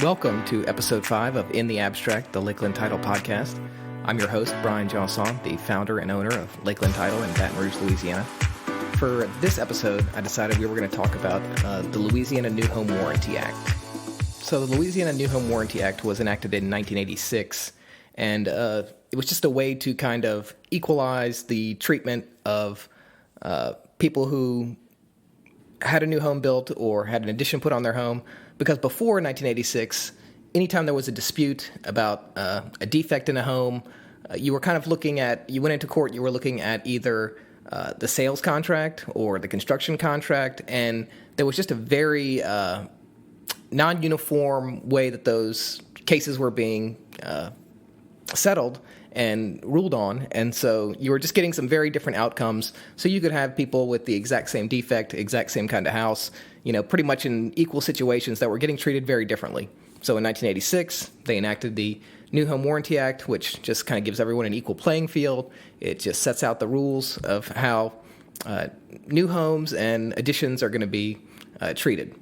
Welcome to episode 5 of In the Abstract, the Lakeland Title podcast. I'm your host, Brian Johnson, the founder and owner of Lakeland Title in Baton Rouge, Louisiana. For this episode, I decided we were going to talk about the Louisiana New Home Warranty Act. So the Louisiana New Home Warranty Act was enacted in 1986, and it was just a way to kind of equalize the treatment of people who had a new home built or had an addition put on their home. Because before 1986, anytime there was a dispute about a defect in a home, you were kind of looking at, you went into court, you were looking at either the sales contract or the construction contract, and there was just a very non-uniform way that those cases were being settled and ruled on, and so you were just getting some very different outcomes. So you could have people with the exact same defect, exact same kind of house, pretty much in equal situations that were getting treated very differently. So in 1986, they enacted the New Home Warranty Act, which just kind of gives everyone an equal playing field. It just sets out the rules of how new homes and additions are going to be treated.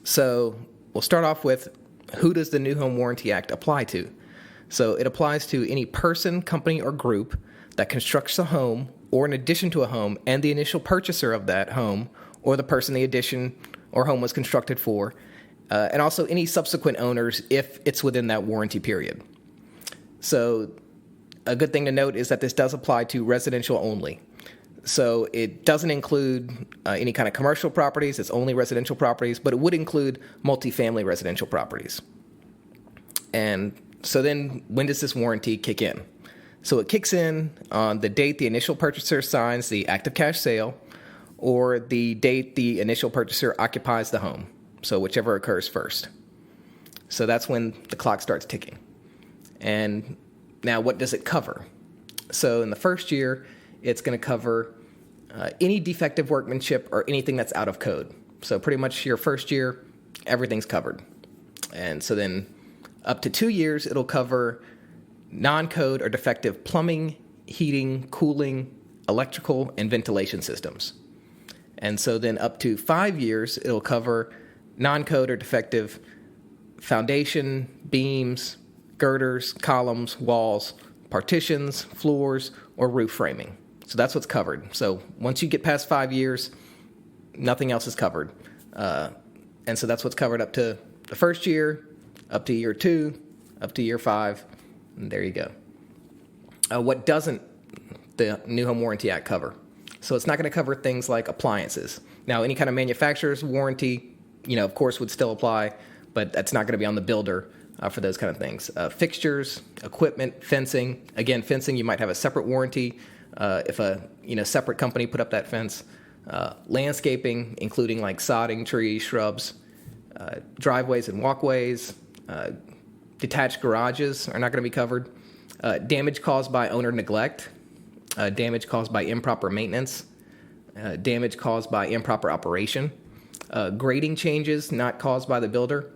So we'll start off with, who does the New Home Warranty Act apply to? So it applies to any person, company, or group that constructs a home or an addition to a home and the initial purchaser of that home or the person the addition or home was constructed for, and also any subsequent owners if it's within that warranty period. So a good thing to note is that this does apply to residential only. So it doesn't include any kind of commercial properties. It's only residential properties, but it would include multifamily residential properties. And so then when does this warranty kick in? So it kicks in on the date the initial purchaser signs the active cash sale or the date the initial purchaser occupies the home. So whichever occurs first. So that's when the clock starts ticking. And now what does it cover? So in the first year, it's going to cover any defective workmanship or anything that's out of code. So pretty much your first year, everything's covered. And so then up to 2 years, it'll cover non-code or defective plumbing, heating, cooling, electrical, and ventilation systems. And so then up to 5 years, it'll cover non-code or defective foundation, beams, girders, columns, walls, partitions, floors, or roof framing. So that's what's covered. So once you get past 5 years, nothing else is covered. And so that's what's covered up to the first year, up to year 2, up to year 5, and there you go. What doesn't the New Home Warranty Act cover? So it's not going to cover things like appliances. Now, any kind of manufacturer's warranty, of course, would still apply, but that's not going to be on the builder for those kind of things. Fixtures, equipment, fencing. Again, fencing, you might have a separate warranty if a separate company put up that fence. Landscaping, including like sodding, trees, shrubs, driveways and walkways. Detached garages are not going to be covered. Damage caused by owner neglect. Damage caused by improper maintenance. Damage caused by improper operation. Grading changes not caused by the builder.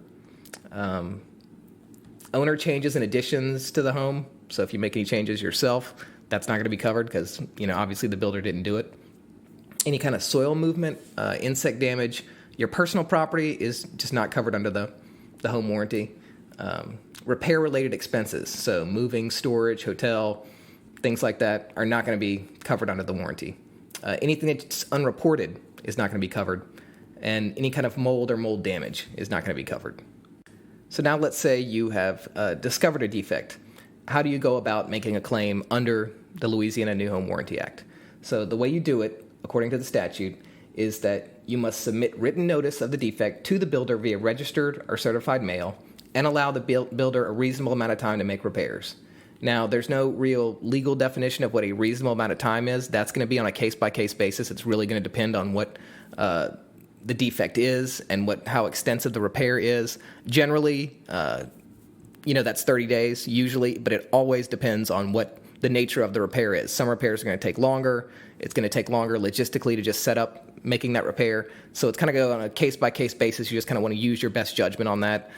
Owner changes and additions to the home. So if you make any changes yourself, that's not going to be covered because, obviously the builder didn't do it. Any kind of soil movement, insect damage. Your personal property is just not covered under the home warranty. Repair-related expenses, so moving, storage, hotel, things like that are not going to be covered under the warranty. Anything that's unreported is not going to be covered, and any kind of mold or mold damage is not going to be covered. So now let's say you have discovered a defect. How do you go about making a claim under the Louisiana New Home Warranty Act? So the way you do it, according to the statute, is that you must submit written notice of the defect to the builder via registered or certified mail and allow the builder a reasonable amount of time to make repairs. Now, there's no real legal definition of what a reasonable amount of time is. That's going to be on a case-by-case basis. It's really going to depend on what the defect is and how extensive the repair is. Generally, that's 30 days usually, but it always depends on what the nature of the repair is. Some repairs are going to take longer. It's going to take longer logistically to just set up making that repair. So it's kind of go on a case-by-case basis. You just kind of want to use your best judgment on that.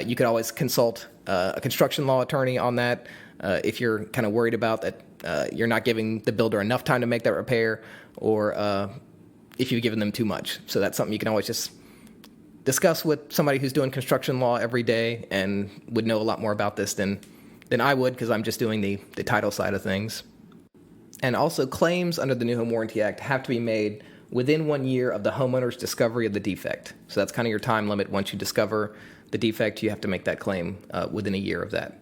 You could always consult a construction law attorney on that if you're kind of worried about that you're not giving the builder enough time to make that repair, or if you've given them too much. So that's something you can always just discuss with somebody who's doing construction law every day and would know a lot more about this than I would, because I'm just doing the title side of things. And also, claims under the New Home Warranty Act have to be made within 1 year of the homeowner's discovery of the defect. So that's kind of your time limit. Once you discover the defect, you have to make that claim within a year of that.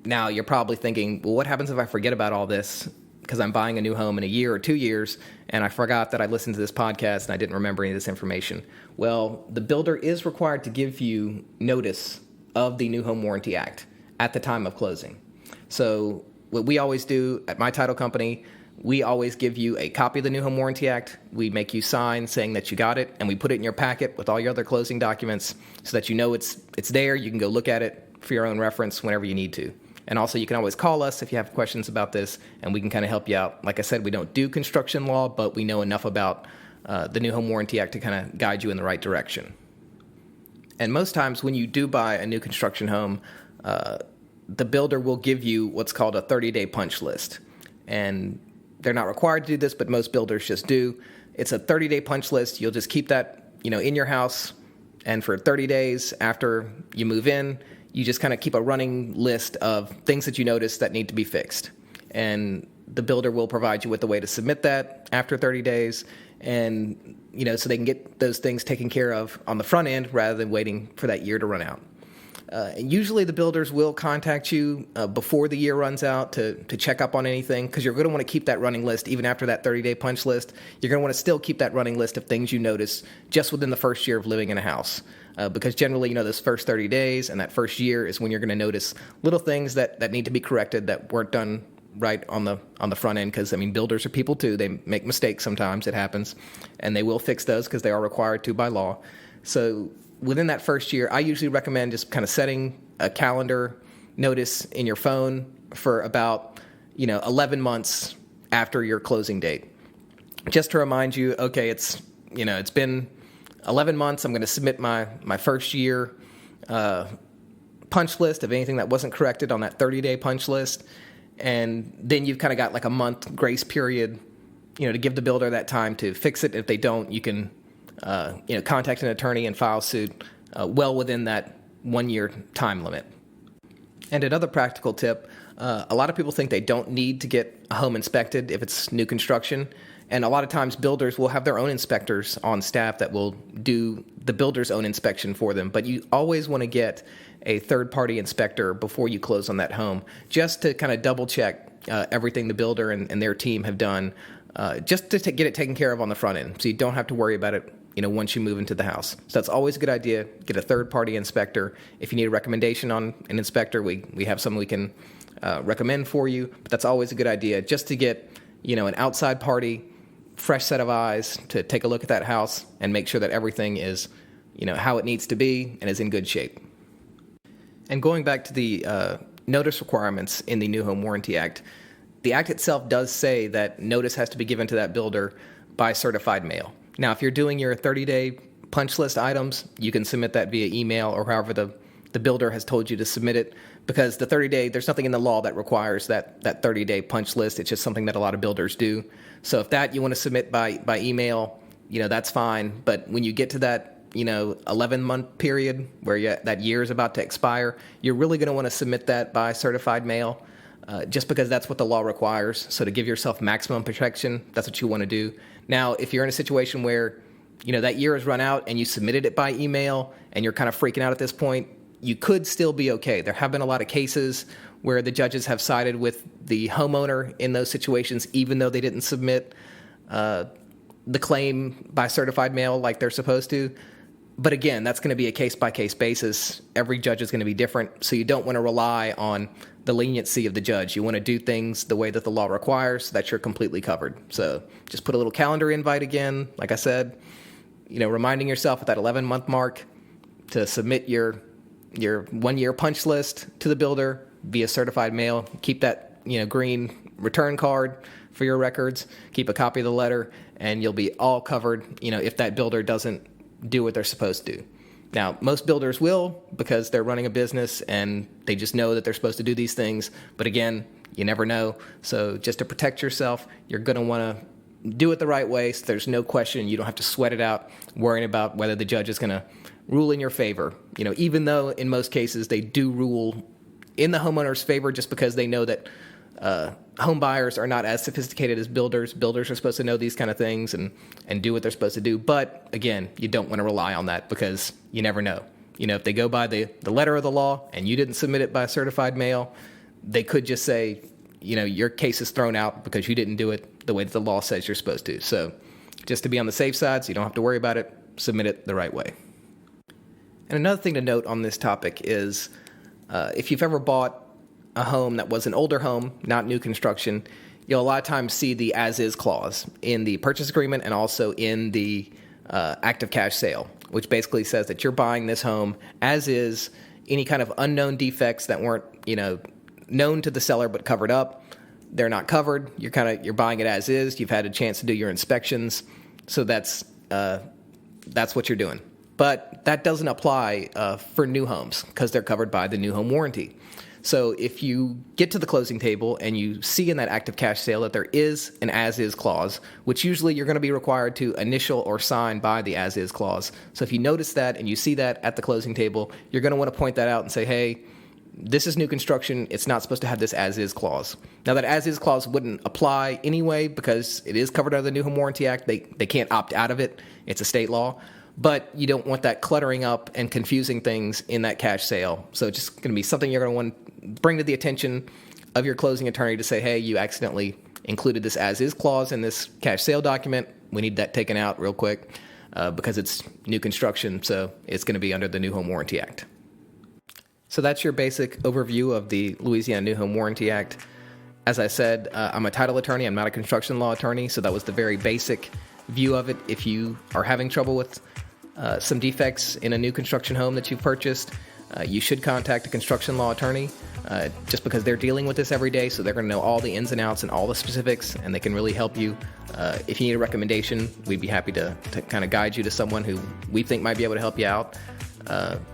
Now, you're probably thinking, well, what happens if I forget about all this because I'm buying a new home in a year or 2 years, and I forgot that I listened to this podcast and I didn't remember any of this information? Well, the builder is required to give you notice of the New Home Warranty Act at the time of closing. So what we always do at my title company, we always give you a copy of the New Home Warranty Act. We make you sign saying that you got it, and we put it in your packet with all your other closing documents so that you know it's there. You can go look at it for your own reference whenever you need to. And also, you can always call us if you have questions about this, and we can kind of help you out. Like I said, we don't do construction law, but we know enough about the New Home Warranty Act to kind of guide you in the right direction. And most times when you do buy a new construction home, the builder will give you what's called a 30-day punch list. And they're not required to do this, but most builders just do. It's a 30-day punch list. You'll just keep that, in your house, and for 30 days after you move in, you just kind of keep a running list of things that you notice that need to be fixed. And the builder will provide you with a way to submit that after 30 days, and so they can get those things taken care of on the front end rather than waiting for that year to run out. And usually the builders will contact you before the year runs out to check up on anything, because you're going to want to keep that running list even after that 30-day punch list. You're going to want to still keep that running list of things you notice just within the first year of living in a house, because generally, those first 30 days and that first year is when you're going to notice little things that need to be corrected that weren't done right on the front end, because builders are people too. They make mistakes sometimes. It happens, and they will fix those because they are required to by law. So within that first year, I usually recommend just kind of setting a calendar notice in your phone for about 11 months after your closing date, just to remind you, okay, it's been 11 months. I'm going to submit my first year punch list of anything that wasn't corrected on that 30-day punch list. And then you've kind of got like a month grace period, to give the builder that time to fix it. If they don't, you can, contact an attorney and file suit well within that 1 year time limit. And another practical tip, a lot of people think they don't need to get a home inspected if it's new construction. And a lot of times builders will have their own inspectors on staff that will do the builder's own inspection for them. But you always want to get a third-party inspector before you close on that home, just to kind of double-check everything the builder and their team have done, just to get it taken care of on the front end, so you don't have to worry about it once you move into the house. So that's always a good idea. Get a third-party inspector. If you need a recommendation on an inspector, we have someone we can recommend for you. But that's always a good idea, just to get an outside party, fresh set of eyes to take a look at that house and make sure that everything is how it needs to be and is in good shape. And going back to the notice requirements in the New Home Warranty Act, the Act itself does say that notice has to be given to that builder by certified mail. Now, if you're doing your 30-day punch list items, you can submit that via email or however the builder has told you to submit it, because the 30-day, there's nothing in the law that requires that 30-day punch list. It's just something that a lot of builders do. So if that you want to submit by email, that's fine. But when you get to that 11-month period where that year is about to expire, you're really going to want to submit that by certified mail, just because that's what the law requires. So to give yourself maximum protection, that's what you want to do. Now, if you're in a situation where that year has run out and you submitted it by email and you're kind of freaking out at this point, you could still be okay. There have been a lot of cases where the judges have sided with the homeowner in those situations, even though they didn't submit the claim by certified mail like they're supposed to. But again, that's going to be a case-by-case basis. Every judge is going to be different, so you don't want to rely on the leniency of the judge. You want to do things the way that the law requires so that you're completely covered. So just put a little calendar invite again, like I said, reminding yourself at that 11-month mark to submit your 1 year punch list to the builder via certified mail. Keep that green return card for your records. Keep a copy of the letter, and you'll be all covered if that builder doesn't do what they're supposed to do. Now, most builders will, because they're running a business and they just know that they're supposed to do these things. But again, you never know. So just to protect yourself, you're going to want to do it the right way so there's no question. You don't have to sweat it out worrying about whether the judge is going to rule in your favor. Even though in most cases they do rule in the homeowner's favor just because they know that home buyers are not as sophisticated as builders. Builders are supposed to know these kind of things and do what they're supposed to do. But again, you don't want to rely on that because you never know. If they go by the letter of the law and you didn't submit it by certified mail, they could just say, your case is thrown out because you didn't do it the way that the law says you're supposed to. So just to be on the safe side so you don't have to worry about it, submit it the right way. And another thing to note on this topic is if you've ever bought a home that was an older home, not new construction, you'll a lot of times see the as-is clause in the purchase agreement and also in the active cash sale, which basically says that you're buying this home as is. Any kind of unknown defects that weren't, known to the seller but covered up, they're not covered. You're buying it as is. You've had a chance to do your inspections, so that's what you're doing. But that doesn't apply for new homes because they're covered by the new home warranty. So if you get to the closing table and you see in that active cash sale that there is an as-is clause, which usually you're going to be required to initial or sign by the as-is clause. So if you notice that and you see that at the closing table, you're going to want to point that out and say, hey, this is new construction. It's not supposed to have this as-is clause. Now, that as-is clause wouldn't apply anyway because it is covered under the New Home Warranty Act. They can't opt out of it. It's a state law. But you don't want that cluttering up and confusing things in that cash sale. So it's just going to be something you're going to want to bring to the attention of your closing attorney to say, hey, you accidentally included this as-is clause in this cash sale document. We need that taken out real quick because it's new construction, so it's going to be under the New Home Warranty Act. So that's your basic overview of the Louisiana New Home Warranty Act. As I said, I'm a title attorney. I'm not a construction law attorney, so that was the very basic view of it. If you are having trouble with some defects in a new construction home that you've purchased, you should contact a construction law attorney just because they're dealing with this every day, so they're going to know all the ins and outs and all the specifics, and they can really help you. If you need a recommendation, we'd be happy to kind of guide you to someone who we think might be able to help you out.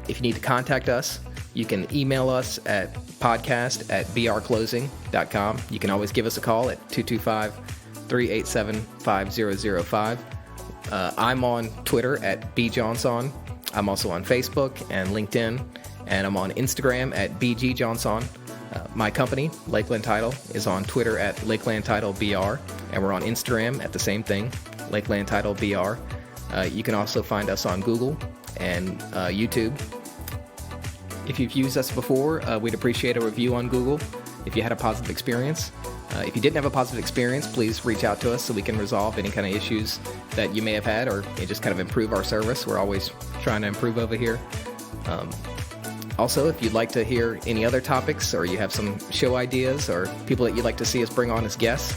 If you need to contact us, you can email us at podcast@brclosing.com. You can always give us a call at 225-387-5005. I'm on Twitter at bjohnson. I'm also on Facebook and LinkedIn, and I'm on Instagram at bgjohnson. My company, Lakeland Title, is on Twitter at Lakeland Title BR, and we're on Instagram at the same thing, Lakeland Title BR. You can also find us on Google and YouTube. If you've used us before, we'd appreciate a review on Google if you had a positive experience. If you didn't have a positive experience, please reach out to us so we can resolve any kind of issues that you may have had or just kind of improve our service. We're always trying to improve over here. Also, if you'd like to hear any other topics or you have some show ideas or people that you'd like to see us bring on as guests,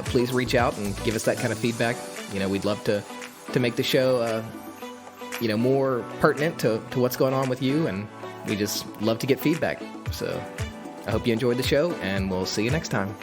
please reach out and give us that kind of feedback. We'd love to make the show, more pertinent to what's going on with you, and we just love to get feedback. So I hope you enjoyed the show, and we'll see you next time.